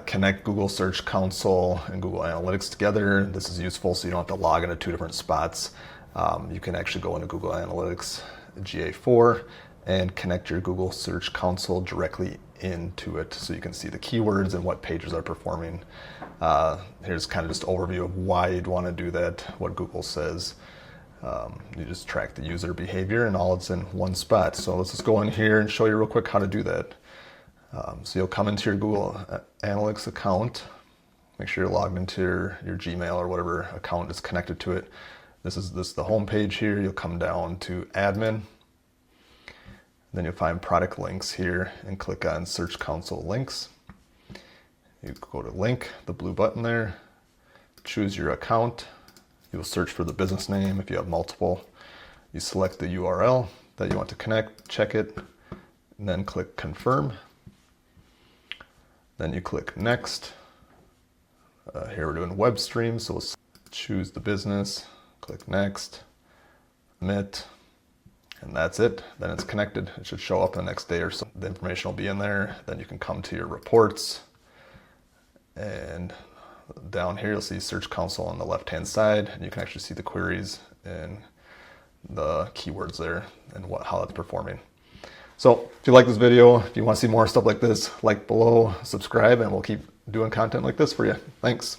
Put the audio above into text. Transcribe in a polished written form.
connect Google Search Console and Google Analytics together. This is useful so you don't have to log into two different spots. You can actually go into Google Analytics GA4 and connect your Google Search Console directly into it so you can see the keywords and what pages are performing. Here's kind of just an overview of why you'd want to do that, what Google says. You just track the user behavior and all it's in one spot. So let's just go in here and show you real quick how to do that. So you'll come into your Google Analytics account, make sure you're logged into your Gmail or whatever account is connected to it. This is the home page here. You'll come down to admin. Then you'll find product links here and click on Search Console links. You go to link, the blue button there, choose your account. You'll search for the business name if you have multiple. You select the URL that you want to connect, check it, and then click confirm. Then you click next. Here we're doing web streams, so we'll choose the business, click next, submit. And that's it. Then it's connected. It should show up the next day or so. The information will be in there. Then you can come to your reports. And down here, you'll see Search Console on the left-hand side. And you can actually see the queries and the keywords there and how that's performing. So if you like this video, if you want to see more stuff like this, like below, subscribe, and we'll keep doing content like this for you. Thanks.